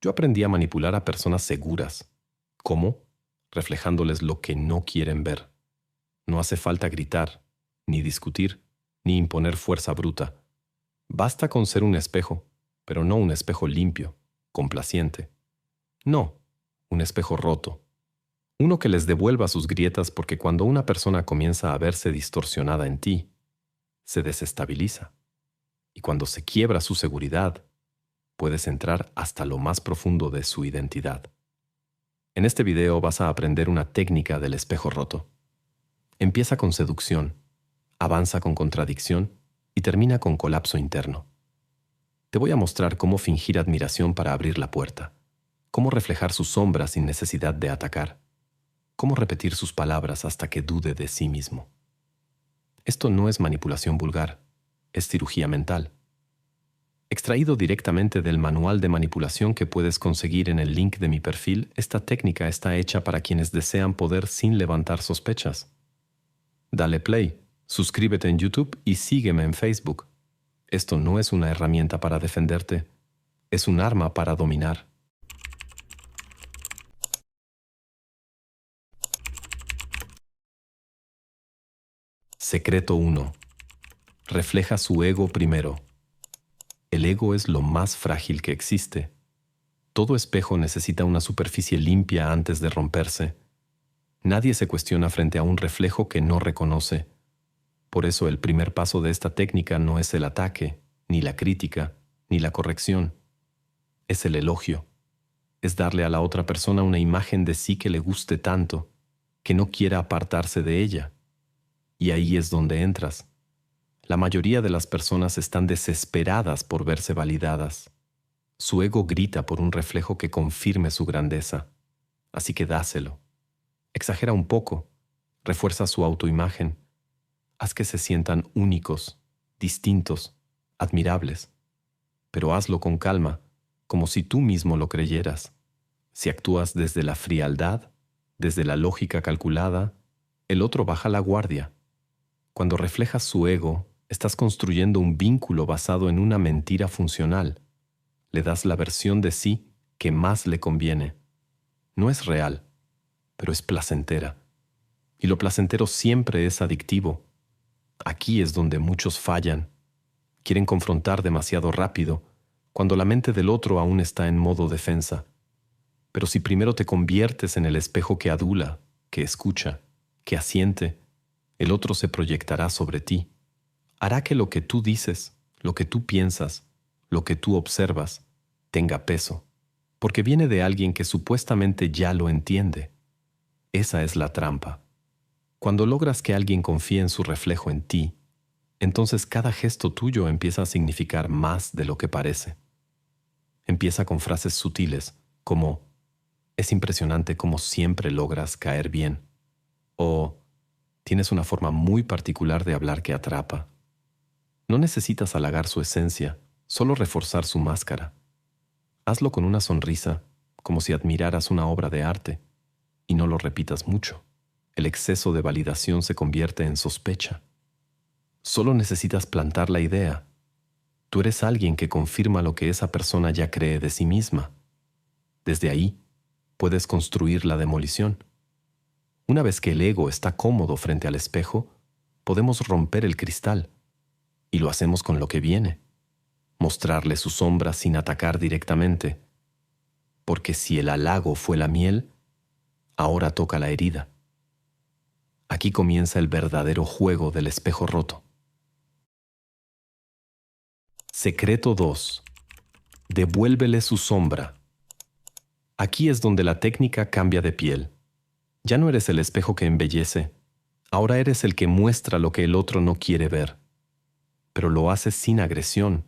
Yo aprendí a manipular a personas seguras. ¿Cómo? Reflejándoles lo que no quieren ver. No hace falta gritar, ni discutir, ni imponer fuerza bruta. Basta con ser un espejo, pero no un espejo limpio, complaciente. No, un espejo roto. Uno que les devuelva sus grietas, porque cuando una persona comienza a verse distorsionada en ti, se desestabiliza. Y cuando se quiebra su seguridad, puedes entrar hasta lo más profundo de su identidad. En este video vas a aprender una técnica del espejo roto. Empieza con seducción, avanza con contradicción y termina con colapso interno. Te voy a mostrar cómo fingir admiración para abrir la puerta, cómo reflejar su sombra sin necesidad de atacar, cómo repetir sus palabras hasta que dude de sí mismo. Esto no es manipulación vulgar, es cirugía mental. Extraído directamente del manual de manipulación que puedes conseguir en el link de mi perfil, esta técnica está hecha para quienes desean poder sin levantar sospechas. Dale play, suscríbete en YouTube y sígueme en Facebook. Esto no es una herramienta para defenderte, es un arma para dominar. Secreto 1. Refleja su ego primero. El ego es lo más frágil que existe. Todo espejo necesita una superficie limpia antes de romperse. Nadie se cuestiona frente a un reflejo que no reconoce. Por eso el primer paso de esta técnica no es el ataque, ni la crítica, ni la corrección. Es el elogio. Es darle a la otra persona una imagen de sí que le guste tanto, que no quiera apartarse de ella. Y ahí es donde entras. La mayoría de las personas están desesperadas por verse validadas. Su ego grita por un reflejo que confirme su grandeza. Así que dáselo. Exagera un poco. Refuerza su autoimagen. Haz que se sientan únicos, distintos, admirables. Pero hazlo con calma, como si tú mismo lo creyeras. Si actúas desde la frialdad, desde la lógica calculada, el otro baja la guardia. Cuando reflejas su ego, estás construyendo un vínculo basado en una mentira funcional. Le das la versión de sí que más le conviene. No es real, pero es placentera. Y lo placentero siempre es adictivo. Aquí es donde muchos fallan. Quieren confrontar demasiado rápido, cuando la mente del otro aún está en modo defensa. Pero si primero te conviertes en el espejo que adula, que escucha, que asiente, el otro se proyectará sobre ti. Hará que lo que tú dices, lo que tú piensas, lo que tú observas, tenga peso, porque viene de alguien que supuestamente ya lo entiende. Esa es la trampa. Cuando logras que alguien confíe en su reflejo en ti, entonces cada gesto tuyo empieza a significar más de lo que parece. Empieza con frases sutiles, como «Es impresionante cómo siempre logras caer bien», o «Tienes una forma muy particular de hablar que atrapa». No necesitas halagar su esencia, solo reforzar su máscara. Hazlo con una sonrisa, como si admiraras una obra de arte, y no lo repitas mucho. El exceso de validación se convierte en sospecha. Solo necesitas plantar la idea. Tú eres alguien que confirma lo que esa persona ya cree de sí misma. Desde ahí, puedes construir la demolición. Una vez que el ego está cómodo frente al espejo, podemos romper el cristal. Y lo hacemos con lo que viene. Mostrarle su sombra sin atacar directamente. Porque si el halago fue la miel, ahora toca la herida. Aquí comienza el verdadero juego del espejo roto. Secreto 2. Devuélvele su sombra. Aquí es donde la técnica cambia de piel. Ya no eres el espejo que embellece. Ahora eres el que muestra lo que el otro no quiere ver. Pero lo haces sin agresión,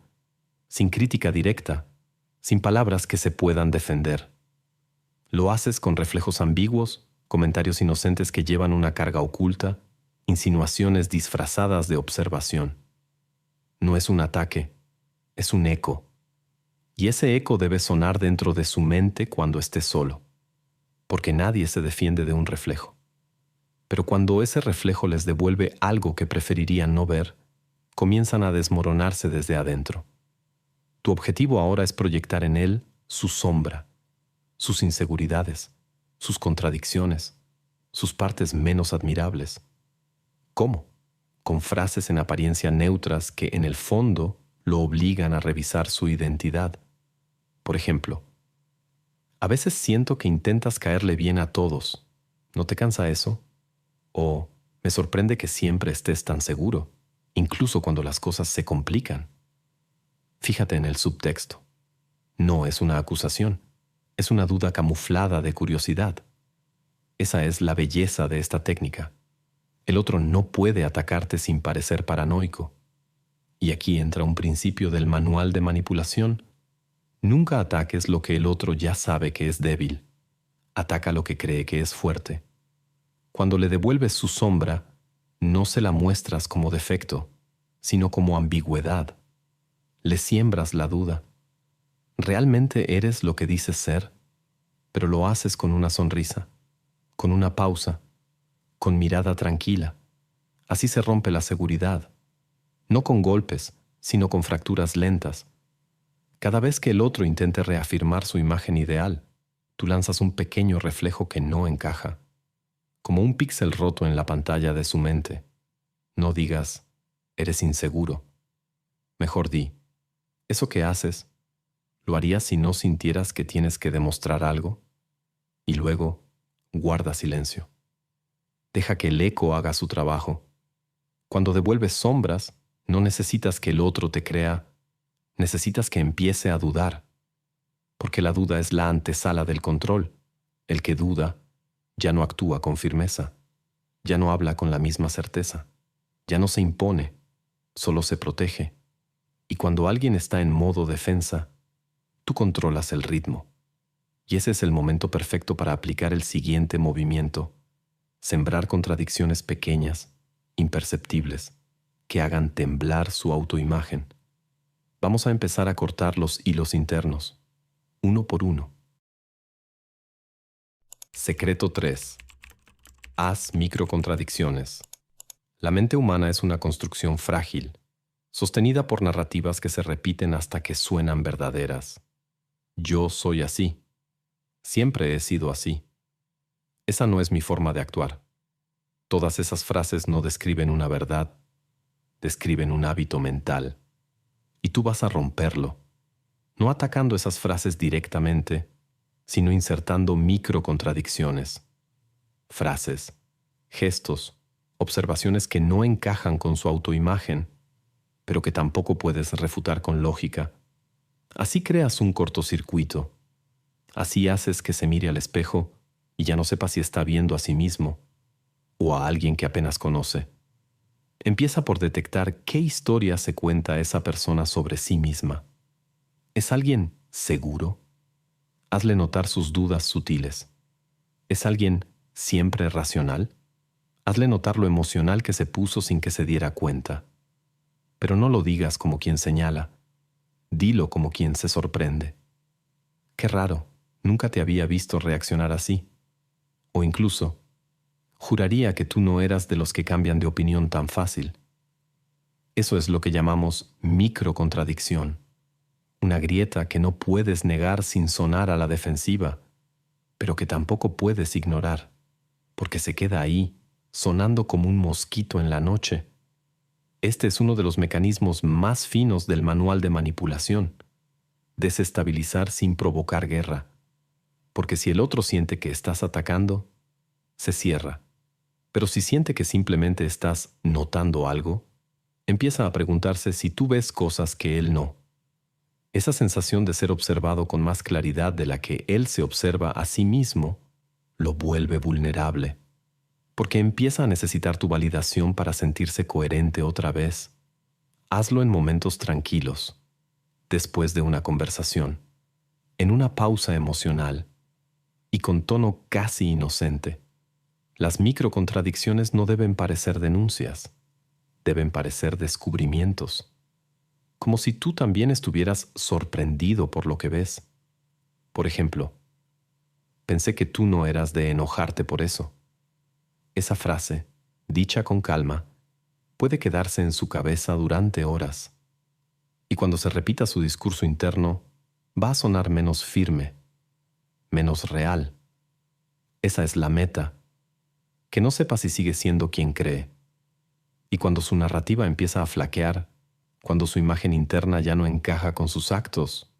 sin crítica directa, sin palabras que se puedan defender. Lo haces con reflejos ambiguos, comentarios inocentes que llevan una carga oculta, insinuaciones disfrazadas de observación. No es un ataque, es un eco. Y ese eco debe sonar dentro de su mente cuando esté solo, porque nadie se defiende de un reflejo. Pero cuando ese reflejo les devuelve algo que preferirían no ver, comienzan a desmoronarse desde adentro. Tu objetivo ahora es proyectar en él su sombra, sus inseguridades, sus contradicciones, sus partes menos admirables. ¿Cómo? Con frases en apariencia neutras que en el fondo lo obligan a revisar su identidad. Por ejemplo, a veces siento que intentas caerle bien a todos. ¿No te cansa eso? O me sorprende que siempre estés tan seguro, incluso cuando las cosas se complican. Fíjate en el subtexto. No es una acusación, es una duda camuflada de curiosidad. Esa es la belleza de esta técnica. El otro no puede atacarte sin parecer paranoico. Y aquí entra un principio del manual de manipulación. Nunca ataques lo que el otro ya sabe que es débil. Ataca lo que cree que es fuerte. Cuando le devuelves su sombra, no se la muestras como defecto, sino como ambigüedad. Le siembras la duda. ¿Realmente eres lo que dices ser? Pero lo haces con una sonrisa, con una pausa, con mirada tranquila. Así se rompe la seguridad. No con golpes, sino con fracturas lentas. Cada vez que el otro intente reafirmar su imagen ideal, tú lanzas un pequeño reflejo que no encaja, como un píxel roto en la pantalla de su mente. No digas, eres inseguro. Mejor di, eso que haces, ¿lo harías si no sintieras que tienes que demostrar algo? Y luego, guarda silencio. Deja que el eco haga su trabajo. Cuando devuelves sombras, no necesitas que el otro te crea, necesitas que empiece a dudar, porque la duda es la antesala del control. El que duda ya no actúa con firmeza, ya no habla con la misma certeza, ya no se impone, solo se protege. Y cuando alguien está en modo defensa, tú controlas el ritmo. Y ese es el momento perfecto para aplicar el siguiente movimiento: sembrar contradicciones pequeñas, imperceptibles, que hagan temblar su autoimagen. Vamos a empezar a cortar los hilos internos, uno por uno. Secreto 3. Haz microcontradicciones. La mente humana es una construcción frágil, sostenida por narrativas que se repiten hasta que suenan verdaderas. Yo soy así. Siempre he sido así. Esa no es mi forma de actuar. Todas esas frases no describen una verdad, describen un hábito mental. Y tú vas a romperlo, no atacando esas frases directamente, sino insertando microcontradicciones. Frases, gestos, observaciones que no encajan con su autoimagen, pero que tampoco puedes refutar con lógica. Así creas un cortocircuito. Así haces que se mire al espejo y ya no sepa si está viendo a sí mismo o a alguien que apenas conoce. Empieza por detectar qué historia se cuenta esa persona sobre sí misma. ¿Es alguien seguro? Hazle notar sus dudas sutiles. ¿Es alguien siempre racional? Hazle notar lo emocional que se puso sin que se diera cuenta. Pero no lo digas como quien señala. Dilo como quien se sorprende. Qué raro, nunca te había visto reaccionar así. O incluso, juraría que tú no eras de los que cambian de opinión tan fácil. Eso es lo que llamamos microcontradicción. Una grieta que no puedes negar sin sonar a la defensiva, pero que tampoco puedes ignorar, porque se queda ahí, sonando como un mosquito en la noche. Este es uno de los mecanismos más finos del manual de manipulación: desestabilizar sin provocar guerra, porque si el otro siente que estás atacando, se cierra. Pero si siente que simplemente estás notando algo, empieza a preguntarse si tú ves cosas que él no. Esa sensación de ser observado con más claridad de la que él se observa a sí mismo lo vuelve vulnerable, porque empieza a necesitar tu validación para sentirse coherente otra vez. Hazlo en momentos tranquilos, después de una conversación, en una pausa emocional y con tono casi inocente. Las microcontradicciones no deben parecer denuncias, deben parecer descubrimientos, como si tú también estuvieras sorprendido por lo que ves. Por ejemplo, pensé que tú no eras de enojarte por eso. Esa frase, dicha con calma, puede quedarse en su cabeza durante horas. Y cuando se repita su discurso interno, va a sonar menos firme, menos real. Esa es la meta, que no sepa si sigue siendo quien cree. Y cuando su narrativa empieza a flaquear, cuando su imagen interna ya no encaja con sus actos,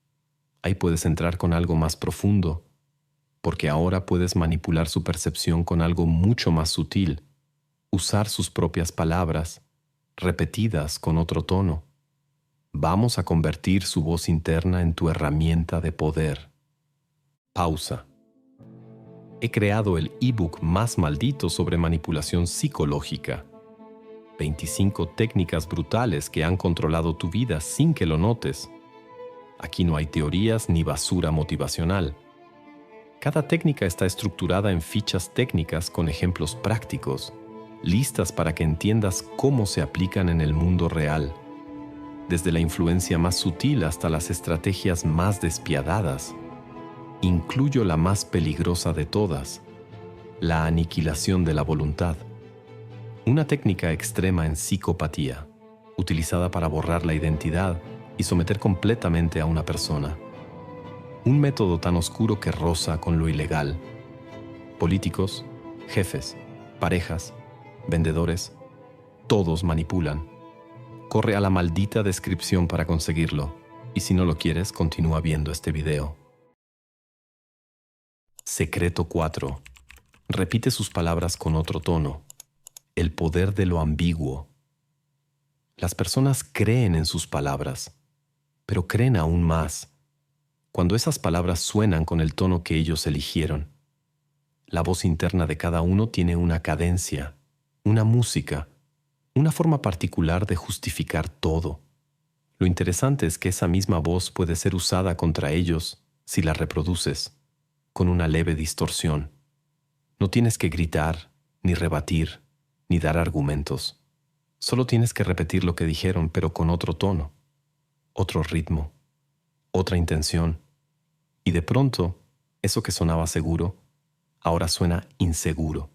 ahí puedes entrar con algo más profundo, porque ahora puedes manipular su percepción con algo mucho más sutil, usar sus propias palabras, repetidas con otro tono. Vamos a convertir su voz interna en tu herramienta de poder. Pausa. He creado el ebook más maldito sobre manipulación psicológica. 25 técnicas brutales que han controlado tu vida sin que lo notes. Aquí no hay teorías ni basura motivacional. Cada técnica está estructurada en fichas técnicas con ejemplos prácticos, listas para que entiendas cómo se aplican en el mundo real. Desde la influencia más sutil hasta las estrategias más despiadadas. Incluyo la más peligrosa de todas, la aniquilación de la voluntad. Una técnica extrema en psicopatía, utilizada para borrar la identidad y someter completamente a una persona. Un método tan oscuro que roza con lo ilegal. Políticos, jefes, parejas, vendedores, todos manipulan. Corre a la maldita descripción para conseguirlo, y si no lo quieres, continúa viendo este video. Secreto 4. Repite sus palabras con otro tono. El poder de lo ambiguo. Las personas creen en sus palabras, pero creen aún más cuando esas palabras suenan con el tono que ellos eligieron. La voz interna de cada uno tiene una cadencia, una música, una forma particular de justificar todo. Lo interesante es que esa misma voz puede ser usada contra ellos si la reproduces, con una leve distorsión. No tienes que gritar, ni rebatir, ni dar argumentos. Solo tienes que repetir lo que dijeron, pero con otro tono, otro ritmo, otra intención. Y de pronto, eso que sonaba seguro, ahora suena inseguro.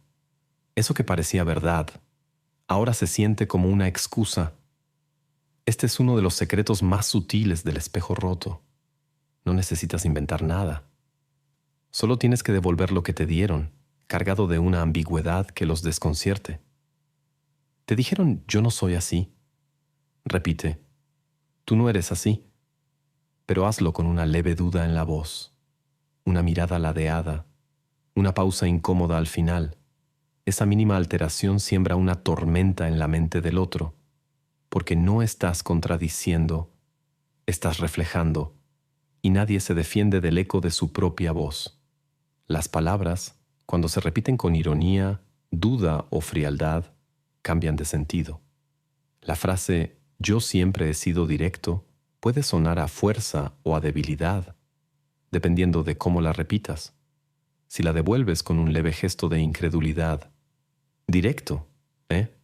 Eso que parecía verdad, ahora se siente como una excusa. Este es uno de los secretos más sutiles del espejo roto. No necesitas inventar nada. Solo tienes que devolver lo que te dieron, cargado de una ambigüedad que los desconcierte. Te dijeron, yo no soy así. Repite, tú no eres así. Pero hazlo con una leve duda en la voz, una mirada ladeada, una pausa incómoda al final. Esa mínima alteración siembra una tormenta en la mente del otro, porque no estás contradiciendo, estás reflejando, y nadie se defiende del eco de su propia voz. Las palabras, cuando se repiten con ironía, duda o frialdad, cambian de sentido. La frase «yo siempre he sido directo» puede sonar a fuerza o a debilidad, dependiendo de cómo la repitas. Si la devuelves con un leve gesto de incredulidad, «directo, ¿eh?»,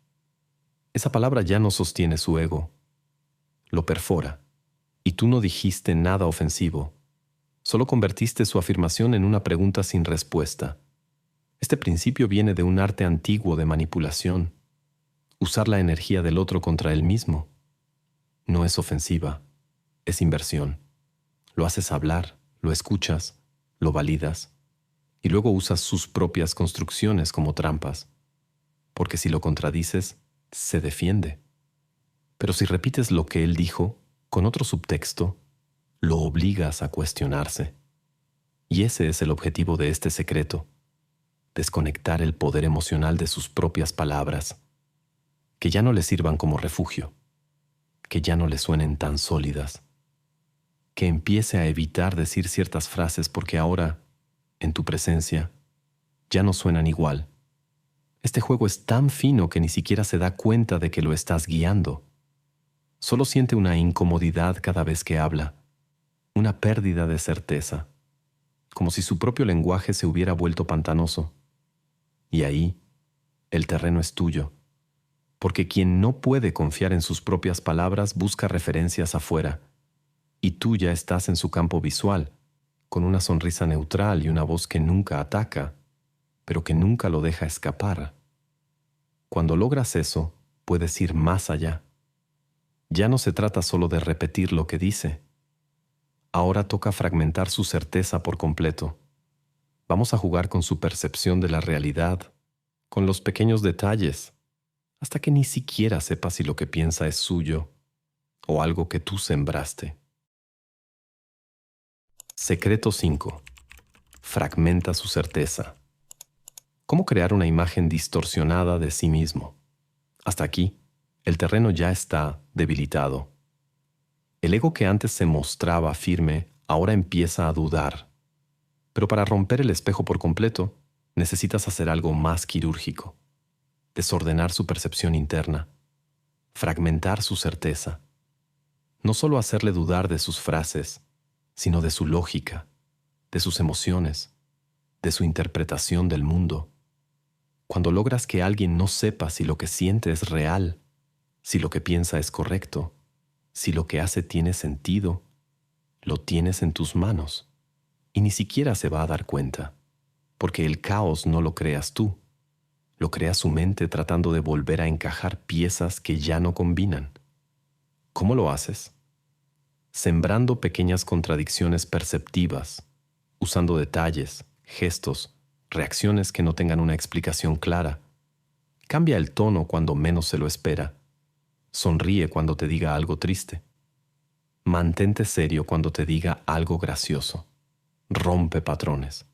esa palabra ya no sostiene su ego, lo perfora, y tú no dijiste nada ofensivo, solo convertiste su afirmación en una pregunta sin respuesta. Este principio viene de un arte antiguo de manipulación, usar la energía del otro contra él mismo. No es ofensiva, es inversión. Lo haces hablar, lo escuchas, lo validas, y luego usas sus propias construcciones como trampas, porque si lo contradices, se defiende. Pero si repites lo que él dijo, con otro subtexto, lo obligas a cuestionarse. Y ese es el objetivo de este secreto, desconectar el poder emocional de sus propias palabras, que ya no le sirvan como refugio, que ya no le suenen tan sólidas, que empiece a evitar decir ciertas frases porque ahora, en tu presencia, ya no suenan igual. Este juego es tan fino que ni siquiera se da cuenta de que lo estás guiando. Solo siente una incomodidad cada vez que habla, una pérdida de certeza, como si su propio lenguaje se hubiera vuelto pantanoso. Y ahí, el terreno es tuyo, porque quien no puede confiar en sus propias palabras busca referencias afuera, y tú ya estás en su campo visual, con una sonrisa neutral y una voz que nunca ataca, pero que nunca lo deja escapar. Cuando logras eso, puedes ir más allá. Ya no se trata solo de repetir lo que dice. Ahora toca fragmentar su certeza por completo. Vamos a jugar con su percepción de la realidad, con los pequeños detalles, hasta que ni siquiera sepa si lo que piensa es suyo o algo que tú sembraste. Secreto 5. Fragmenta su certeza. ¿Cómo crear una imagen distorsionada de sí mismo? Hasta aquí, el terreno ya está debilitado. El ego que antes se mostraba firme ahora empieza a dudar. Pero para romper el espejo por completo, necesitas hacer algo más quirúrgico. Desordenar su percepción interna. Fragmentar su certeza. No solo hacerle dudar de sus frases, sino de su lógica, de sus emociones, de su interpretación del mundo. Cuando logras que alguien no sepa si lo que siente es real, si lo que piensa es correcto, si lo que hace tiene sentido, lo tienes en tus manos y ni siquiera se va a dar cuenta, porque el caos no lo creas tú, lo crea su mente tratando de volver a encajar piezas que ya no combinan. ¿Cómo lo haces? Sembrando pequeñas contradicciones perceptivas, usando detalles, gestos, reacciones que no tengan una explicación clara. Cambia el tono cuando menos se lo espera. Sonríe cuando te diga algo triste. Mantente serio cuando te diga algo gracioso. Rompe patrones.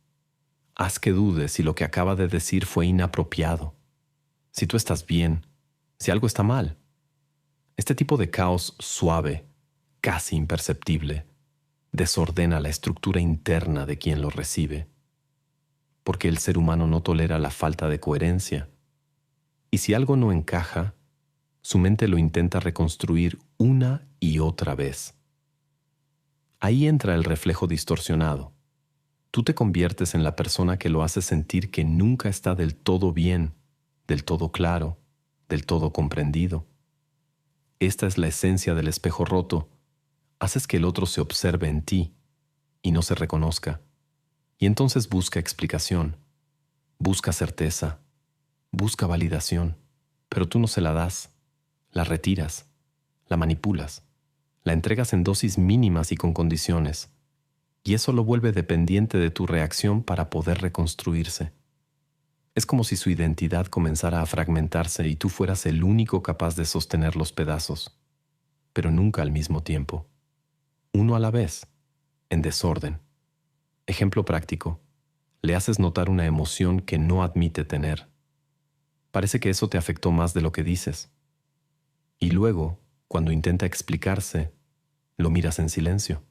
Haz que dudes si lo que acaba de decir fue inapropiado, si tú estás bien, si algo está mal. Este tipo de caos suave, casi imperceptible, desordena la estructura interna de quien lo recibe, porque el ser humano no tolera la falta de coherencia. Y si algo no encaja, su mente lo intenta reconstruir una y otra vez. Ahí entra el reflejo distorsionado. Tú te conviertes en la persona que lo hace sentir que nunca está del todo bien, del todo claro, del todo comprendido. Esta es la esencia del espejo roto. Haces que el otro se observe en ti y no se reconozca. Y entonces busca explicación, busca certeza, busca validación, pero tú no se la das, la retiras, la manipulas, la entregas en dosis mínimas y con condiciones. Y eso lo vuelve dependiente de tu reacción para poder reconstruirse. Es como si su identidad comenzara a fragmentarse y tú fueras el único capaz de sostener los pedazos, pero nunca al mismo tiempo. Uno a la vez, en desorden. Ejemplo práctico. Le haces notar una emoción que no admite tener. Parece que eso te afectó más de lo que dices. Y luego, cuando intenta explicarse, lo miras en silencio.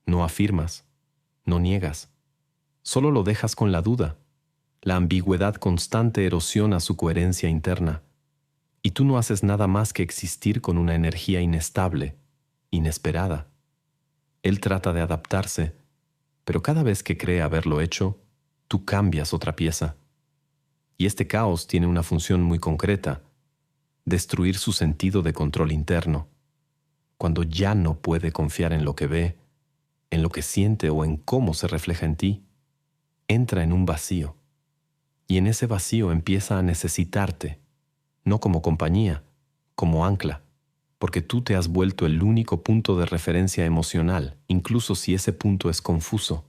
No afirmas, no niegas, solo lo dejas con la duda. La ambigüedad constante erosiona su coherencia interna, y tú no haces nada más que existir con una energía inestable, inesperada. Él trata de adaptarse, pero cada vez que cree haberlo hecho, tú cambias otra pieza. Y este caos tiene una función muy concreta: destruir su sentido de control interno. Cuando ya no puede confiar en lo que ve, en lo que siente o en cómo se refleja en ti, entra en un vacío. Y en ese vacío empieza a necesitarte, no como compañía, como ancla, porque tú te has vuelto el único punto de referencia emocional, incluso si ese punto es confuso.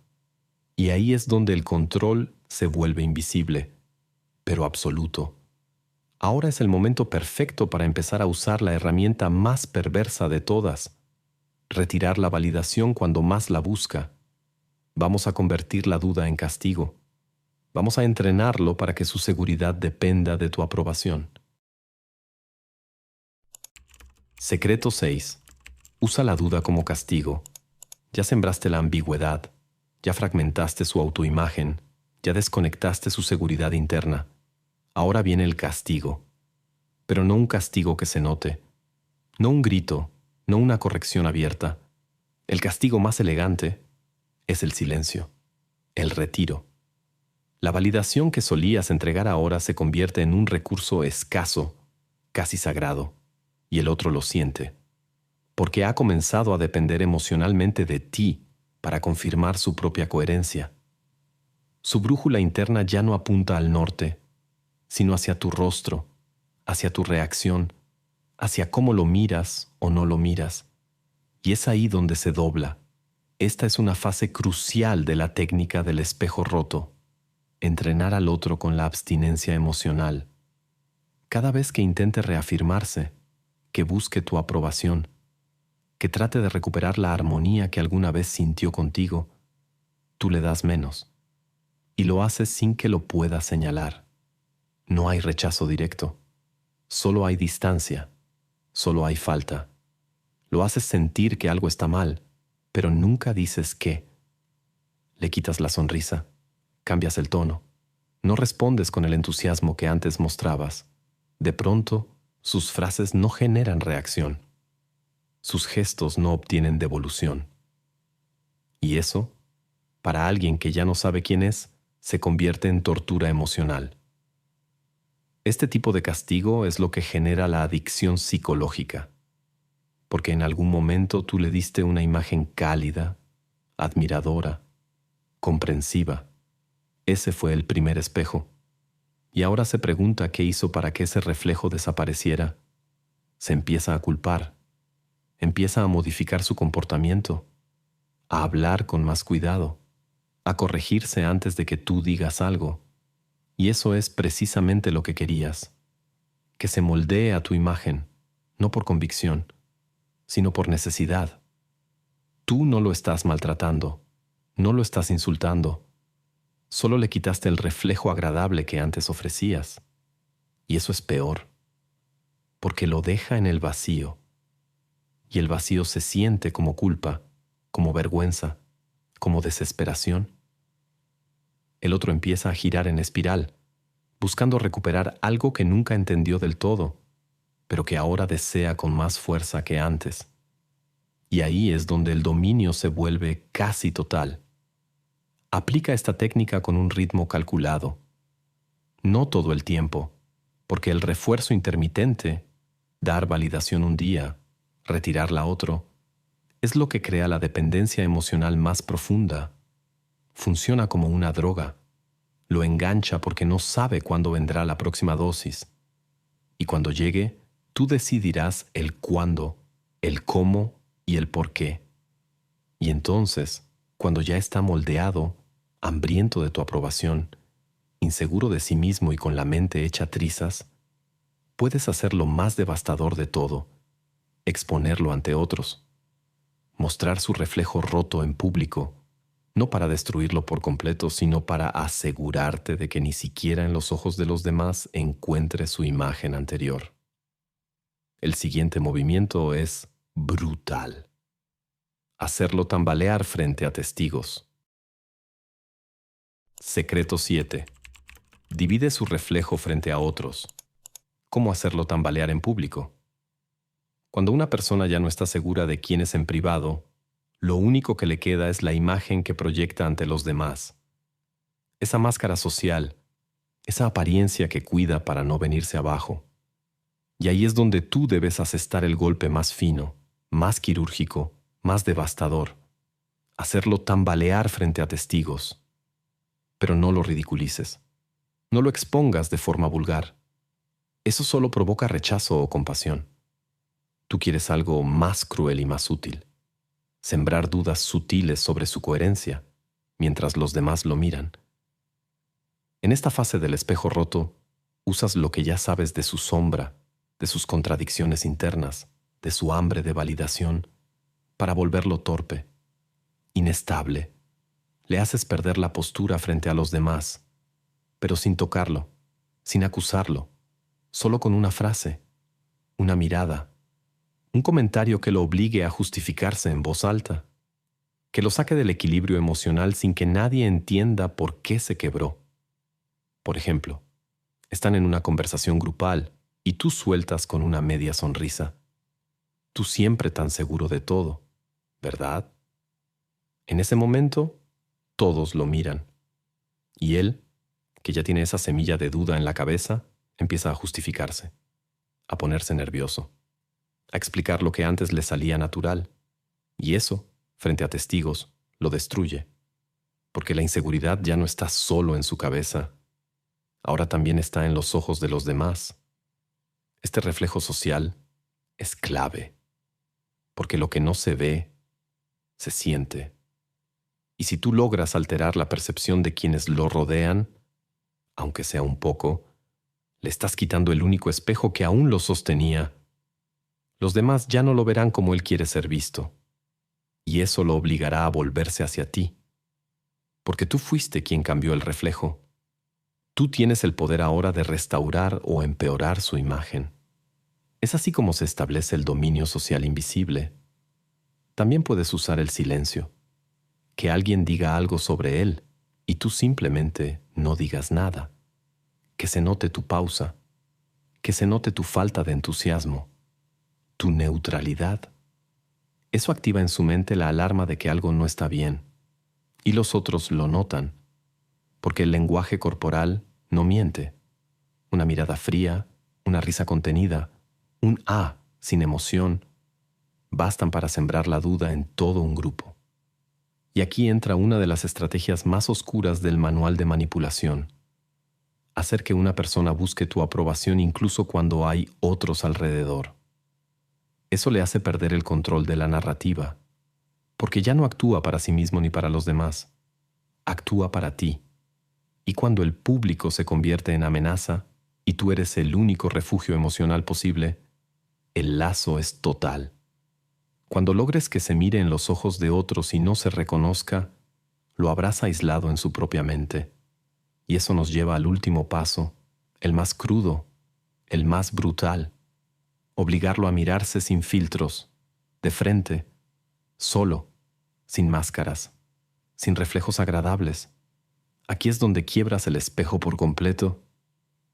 Y ahí es donde el control se vuelve invisible, pero absoluto. Ahora es el momento perfecto para empezar a usar la herramienta más perversa de todas: retirar la validación cuando más la busca. Vamos a convertir la duda en castigo. Vamos a entrenarlo para que su seguridad dependa de tu aprobación. Secreto 6. Usa la duda como castigo. Ya sembraste la ambigüedad, ya fragmentaste su autoimagen, ya desconectaste su seguridad interna. Ahora viene el castigo. Pero no un castigo que se note, no un grito, no una corrección abierta. El castigo más elegante es el silencio, el retiro. La validación que solías entregar ahora se convierte en un recurso escaso, casi sagrado, y el otro lo siente, porque ha comenzado a depender emocionalmente de ti para confirmar su propia coherencia. Su brújula interna ya no apunta al norte, sino hacia tu rostro, hacia tu reacción, hacia cómo lo miras o no lo miras. Y es ahí donde se dobla. Esta es una fase crucial de la técnica del espejo roto. Entrenar al otro con la abstinencia emocional. Cada vez que intente reafirmarse, que busque tu aprobación, que trate de recuperar la armonía que alguna vez sintió contigo, tú le das menos. Y lo haces sin que lo puedas señalar. No hay rechazo directo. Solo hay distancia. Solo hay falta. Lo haces sentir que algo está mal, pero nunca dices qué. Le quitas la sonrisa. Cambias el tono. No respondes con el entusiasmo que antes mostrabas. De pronto, sus frases no generan reacción. Sus gestos no obtienen devolución. Y eso, para alguien que ya no sabe quién es, se convierte en tortura emocional. Este tipo de castigo es lo que genera la adicción psicológica, porque en algún momento tú le diste una imagen cálida, admiradora, comprensiva. Ese fue el primer espejo. Y ahora se pregunta qué hizo para que ese reflejo desapareciera. Se empieza a culpar. Empieza a modificar su comportamiento, a hablar con más cuidado, a corregirse antes de que tú digas algo. Y eso es precisamente lo que querías. Que se moldee a tu imagen, no por convicción, sino por necesidad. Tú no lo estás maltratando, no lo estás insultando. Solo le quitaste el reflejo agradable que antes ofrecías. Y eso es peor, porque lo deja en el vacío. Y el vacío se siente como culpa, como vergüenza, como desesperación. El otro empieza a girar en espiral, buscando recuperar algo que nunca entendió del todo, pero que ahora desea con más fuerza que antes. Y ahí es donde el dominio se vuelve casi total. Aplica esta técnica con un ritmo calculado. No todo el tiempo, porque el refuerzo intermitente, dar validación un día, retirarla otro, es lo que crea la dependencia emocional más profunda. Funciona como una droga. Lo engancha porque no sabe cuándo vendrá la próxima dosis. Y cuando llegue, tú decidirás el cuándo, el cómo y el por qué. Y entonces, cuando ya está moldeado, hambriento de tu aprobación, inseguro de sí mismo y con la mente hecha trizas, puedes hacer lo más devastador de todo, exponerlo ante otros, mostrar su reflejo roto en público, no para destruirlo por completo, sino para asegurarte de que ni siquiera en los ojos de los demás encuentres su imagen anterior. El siguiente movimiento es brutal. Hacerlo tambalear frente a testigos. Secreto 7. Divide su reflejo frente a otros. ¿Cómo hacerlo tambalear en público? Cuando una persona ya no está segura de quién es en privado, lo único que le queda es la imagen que proyecta ante los demás. Esa máscara social, esa apariencia que cuida para no venirse abajo. Y ahí es donde tú debes asestar el golpe más fino, más quirúrgico, más devastador. Hacerlo tambalear frente a testigos. Pero no lo ridiculices. No lo expongas de forma vulgar. Eso solo provoca rechazo o compasión. Tú quieres algo más cruel y más útil. Sembrar dudas sutiles sobre su coherencia, mientras los demás lo miran. En esta fase del espejo roto, usas lo que ya sabes de su sombra, de sus contradicciones internas, de su hambre de validación, para volverlo torpe, inestable. Le haces perder la postura frente a los demás, pero sin tocarlo, sin acusarlo, solo con una frase, una mirada, un comentario que lo obligue a justificarse en voz alta, que lo saque del equilibrio emocional sin que nadie entienda por qué se quebró. Por ejemplo, están en una conversación grupal y tú sueltas con una media sonrisa. Tú siempre tan seguro de todo, ¿verdad? En ese momento, todos lo miran. Y él, que ya tiene esa semilla de duda en la cabeza, empieza a justificarse, a ponerse nervioso, a explicar lo que antes le salía natural. Y eso, frente a testigos, lo destruye, porque la inseguridad ya no está solo en su cabeza, ahora también está en los ojos de los demás. Este reflejo social es clave, porque lo que no se ve, se siente. Y si tú logras alterar la percepción de quienes lo rodean, aunque sea un poco, le estás quitando el único espejo que aún lo sostenía. Los demás ya no lo verán como él quiere ser visto, y eso lo obligará a volverse hacia ti, porque tú fuiste quien cambió el reflejo. Tú tienes el poder ahora de restaurar o empeorar su imagen. Es así como se establece el dominio social invisible. También puedes usar el silencio, que alguien diga algo sobre él y tú simplemente no digas nada. Que se note tu pausa, que se note tu falta de entusiasmo, tu neutralidad. Eso activa en su mente la alarma de que algo no está bien, y los otros lo notan, porque el lenguaje corporal no miente. Una mirada fría, una risa contenida, un sin emoción, bastan para sembrar la duda en todo un grupo. Y aquí entra una de las estrategias más oscuras del manual de manipulación: hacer que una persona busque tu aprobación incluso cuando hay otros alrededor. Eso le hace perder el control de la narrativa, porque ya no actúa para sí mismo ni para los demás, actúa para ti. Y cuando el público se convierte en amenaza y tú eres el único refugio emocional posible, el lazo es total. Cuando logres que se mire en los ojos de otros y no se reconozca, lo habrás aislado en su propia mente. Y eso nos lleva al último paso, el más crudo, el más brutal: obligarlo a mirarse sin filtros, de frente, solo, sin máscaras, sin reflejos agradables. Aquí es donde quiebras el espejo por completo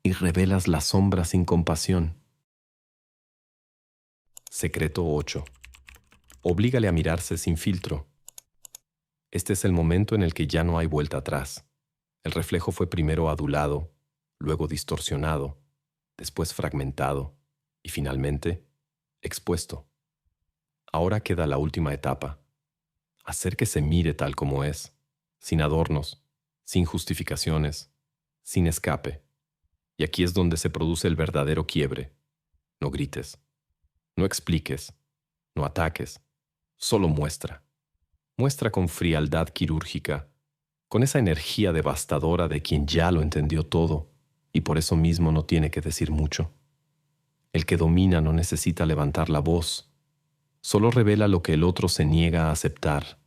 y revelas la sombra sin compasión. Secreto 8. Oblígale a mirarse sin filtro. Este es el momento en el que ya no hay vuelta atrás. El reflejo fue primero adulado, luego distorsionado, después fragmentado y finalmente expuesto. Ahora queda la última etapa: hacer que se mire tal como es, sin adornos, sin justificaciones, sin escape. Y aquí es donde se produce el verdadero quiebre. No grites, no expliques, no ataques, solo muestra. Muestra con frialdad quirúrgica, con esa energía devastadora de quien ya lo entendió todo y por eso mismo no tiene que decir mucho. El que domina no necesita levantar la voz, solo revela lo que el otro se niega a aceptar.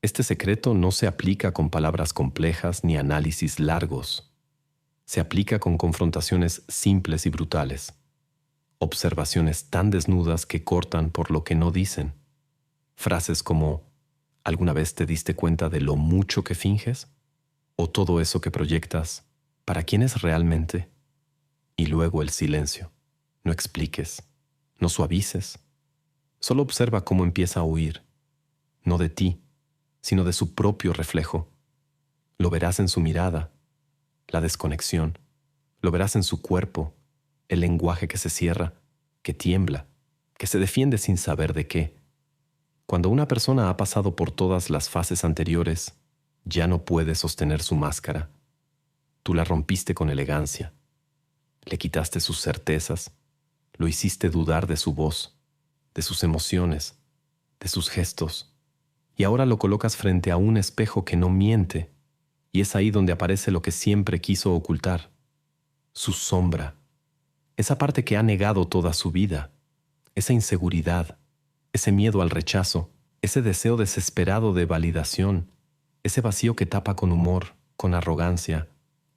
Este secreto no se aplica con palabras complejas ni análisis largos. Se aplica con confrontaciones simples y brutales, observaciones tan desnudas que cortan por lo que no dicen. Frases como: ¿alguna vez te diste cuenta de lo mucho que finges? ¿O todo eso que proyectas, para quién es realmente? Y luego el silencio. No expliques, no suavices. Solo observa cómo empieza a huir, no de ti, sino de su propio reflejo. Lo verás en su mirada, la desconexión. Lo verás en su cuerpo, el lenguaje que se cierra, que tiembla, que se defiende sin saber de qué. Cuando una persona ha pasado por todas las fases anteriores, ya no puede sostener su máscara. Tú la rompiste con elegancia. Le quitaste sus certezas. Lo hiciste dudar de su voz, de sus emociones, de sus gestos. Y ahora lo colocas frente a un espejo que no miente. Y es ahí donde aparece lo que siempre quiso ocultar: su sombra. Esa parte que ha negado toda su vida. Esa inseguridad, ese miedo al rechazo, ese deseo desesperado de validación, ese vacío que tapa con humor, con arrogancia,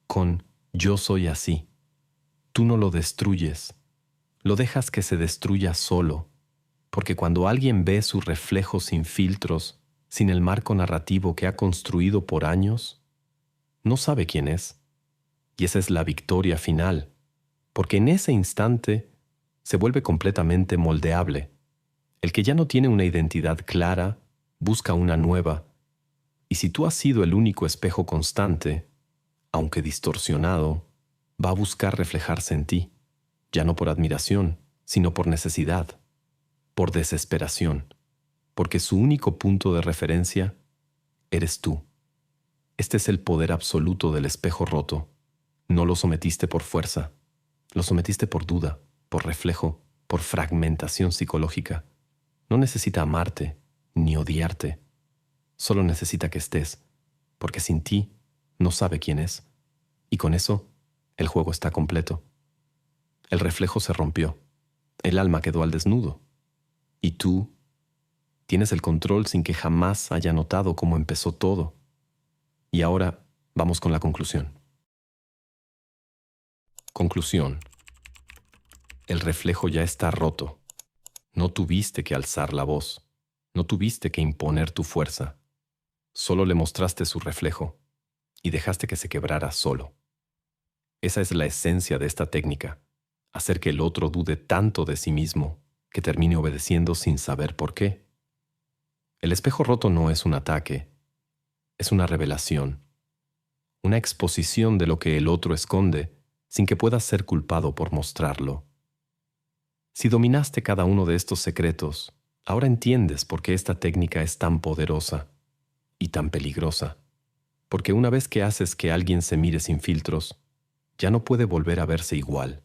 con «yo soy así». Tú no lo destruyes, lo dejas que se destruya solo, porque cuando alguien ve su reflejo sin filtros, sin el marco narrativo que ha construido por años, no sabe quién es. Y esa es la victoria final, porque en ese instante se vuelve completamente moldeable. El que ya no tiene una identidad clara, busca una nueva. Y si tú has sido el único espejo constante, aunque distorsionado, va a buscar reflejarse en ti, ya no por admiración, sino por necesidad, por desesperación, porque su único punto de referencia eres tú. Este es el poder absoluto del espejo roto. No lo sometiste por fuerza, lo sometiste por duda, por reflejo, por fragmentación psicológica. No necesita amarte ni odiarte. Solo necesita que estés, porque sin ti no sabe quién es. Y con eso, el juego está completo. El reflejo se rompió. El alma quedó al desnudo. Y tú tienes el control sin que jamás haya notado cómo empezó todo. Y ahora vamos con la conclusión. Conclusión. El reflejo ya está roto. No tuviste que alzar la voz. No tuviste que imponer tu fuerza. Solo le mostraste su reflejo y dejaste que se quebrara solo. Esa es la esencia de esta técnica. Hacer que el otro dude tanto de sí mismo que termine obedeciendo sin saber por qué. El espejo roto no es un ataque, es una revelación, una exposición de lo que el otro esconde sin que puedas ser culpado por mostrarlo. Si dominaste cada uno de estos secretos, ahora entiendes por qué esta técnica es tan poderosa y tan peligrosa. Porque una vez que haces que alguien se mire sin filtros, ya no puede volver a verse igual.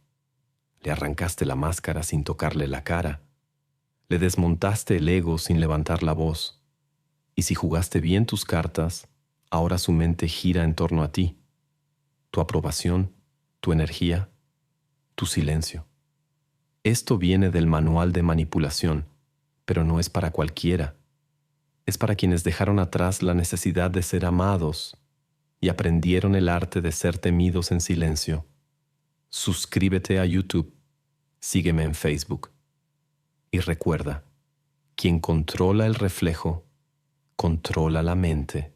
Le arrancaste la máscara sin tocarle la cara. Le desmontaste el ego sin levantar la voz. Y si jugaste bien tus cartas, ahora su mente gira en torno a ti. Tu aprobación, tu energía, tu silencio. Esto viene del manual de manipulación, pero no es para cualquiera. Es para quienes dejaron atrás la necesidad de ser amados y aprendieron el arte de ser temidos en silencio. Suscríbete a YouTube, sígueme en Facebook. Y recuerda, quien controla el reflejo, controla la mente.